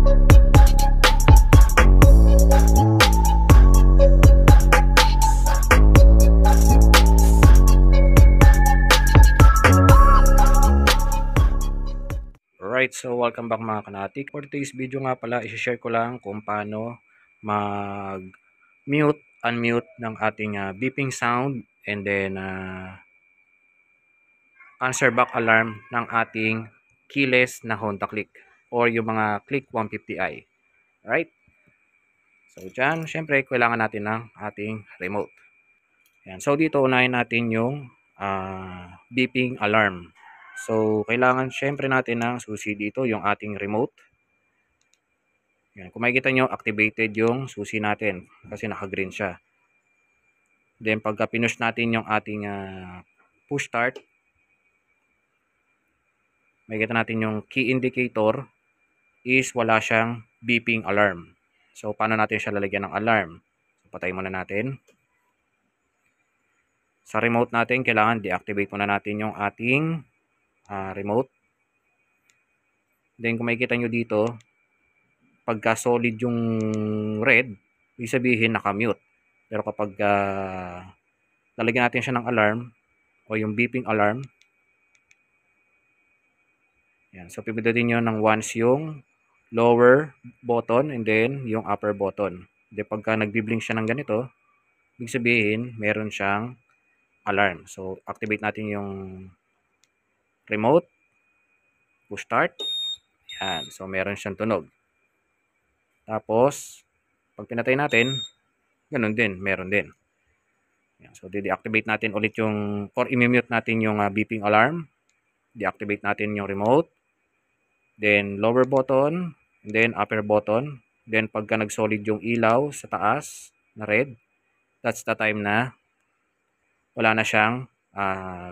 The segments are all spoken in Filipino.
Alright, so welcome back mga kanatik. For today's video nga pala, i-share ko lang kung paano mag-mute, unmute ng ating beeping sound and then answer back alarm ng ating keyless na Honda Click or yung mga Click 150i. Alright? So dyan, syempre, kailangan natin ng ating remote. Yan. So dito, unahin natin yung beeping alarm. So, kailangan syempre natin ng susi dito, yung ating remote. Yan. Kung makikita nyo, activated yung susi natin kasi naka-green siya. Then, pagka pinush natin yung ating push start, makikita natin yung key indicator is wala siyang beeping alarm. So, paano natin siya lalagyan ng alarm? So, patayin muna natin. Sa remote natin, kailangan deactivate muna natin yung ating remote. Then, kung makikita nyo dito, pagka solid yung red, ibig sabihin naka-mute. Pero kapag lalagyan natin siya ng alarm o yung beeping alarm, yan. So, pipindutin nyo ng once yung lower button and then yung upper button. Then, pagka nagbi-blink siya ng ganito, ibig sabihin, meron siyang alarm. So, activate natin yung remote, push start. Yan. So, meron siyang tunog. Tapos, pag pinatay natin, ganun din, meron din. Yan. So, de-deactivate natin ulit yung, or i-mute natin yung beeping alarm. Deactivate natin yung remote. Then, lower button, and then upper button. Then, pagka nag-solid yung ilaw sa taas na red, that's the time na wala na siyang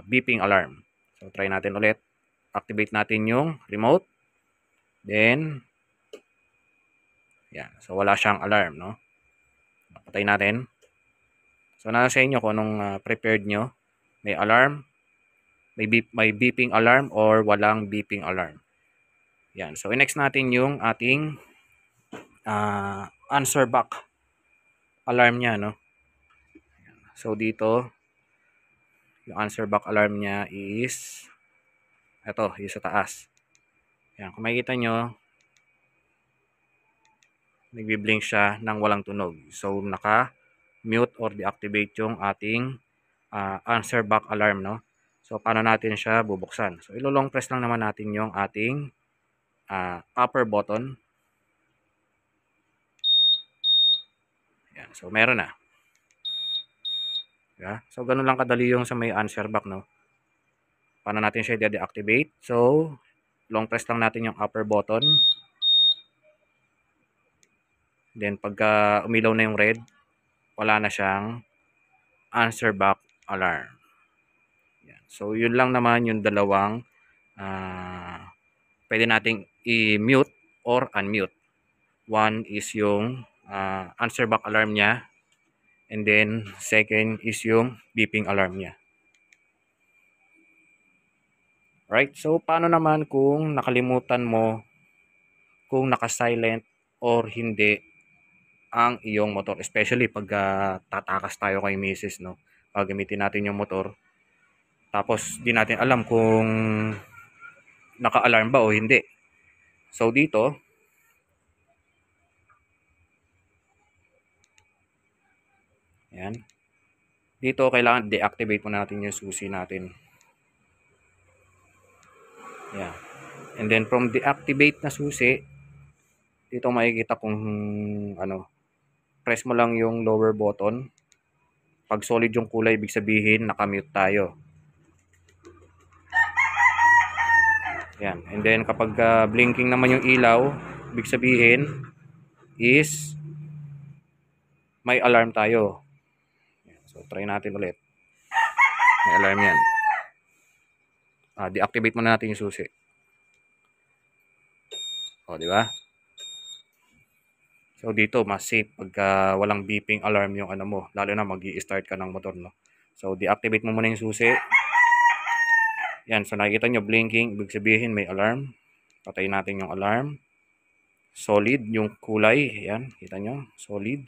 beeping alarm. So, try natin ulit. Activate natin yung remote. Then, yan. So, wala siyang alarm, no? Patay natin. So, nasa sa inyo kung anong prepared nyo. May alarm, may beeping alarm, or walang beeping alarm. Yan. So, next natin yung ating answer back alarm niya, no? So, dito, yung answer back alarm niya is ito, yung sa taas. Yan. Kung makikita nyo, nagbi-blink siya ng walang tunog. So, naka-mute or deactivate yung ating answer back alarm, no? So, paano natin siya bubuksan? So, ilo-long press lang naman natin yung ating upper button. Yan. So, meron na. Yeah. So, ganun lang kadali yung sa may answer back, no? Paano natin siya i-deactivate? So, long press lang natin yung upper button. Then, pagka umilaw na yung red, wala na siyang answer back alarm. Yan. So, yun lang naman yung dalawang pwede nating i-mute or unmute. One is yung answer back alarm niya. And then, second is yung beeping alarm niya. Right? So, paano naman kung nakalimutan mo kung naka-silent or hindi ang iyong motor, especially pag tatakas tayo kay misis, no? Gagamitin natin yung motor tapos di natin alam kung naka-alarm ba o hindi. So dito, yan, dito kailangan deactivate muna natin yung susi natin. Yan. And then from deactivate na susi, dito makikita kung press mo lang yung lower button. Pag solid yung kulay, ibig sabihin nakamute tayo. Yan. And then kapag blinking naman yung ilaw, ibig sabihin is may alarm tayo. So try natin ulit. May alarm yan. Deactivate muna natin yung susi. O, di ba? So dito mas safe pagka walang beeping alarm yung mo, lalo na magi-start ka ng motor, no. So deactivate mo muna yung susi. Yan, so nakikita nyo blinking, ibig sabihin may alarm. Patayin natin yung alarm. Solid yung kulay. Ayan, kita nyo. Solid.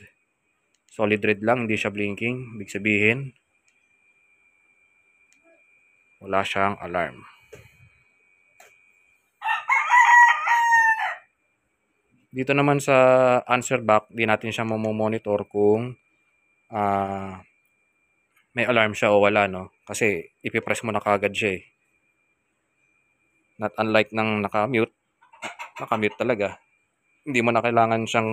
Solid red lang, hindi siya blinking. Ibig sabihin, wala siyang alarm. Dito naman sa answer box, di natin siya monitor kung may alarm siya o wala, no? Kasi ipipress mo na kagad siya eh. Not unlike ng nakamute talaga. Hindi mo na kailangan siyang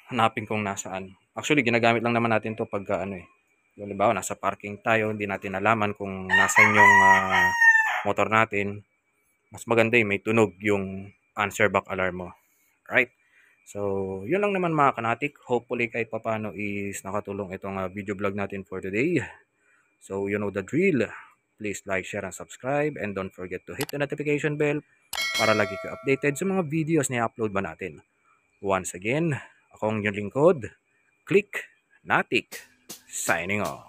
hanapin kung nasaan. Actually, ginagamit lang naman natin to pagka halimbawa, nasa parking tayo, hindi natin alaman kung nasaan yung motor natin. Mas maganda may tunog yung answer back alarm mo. Right? So, yun lang naman mga kanatik. Hopefully kahit papano is nakatulong itong video vlog natin for today. So, you know the drill. Please like, share, and subscribe. And don't forget to hit the notification bell para lagi ka updated sa mga videos na i-upload ba natin. Once again, ako ang inyong lingkod, Click Natik, signing off.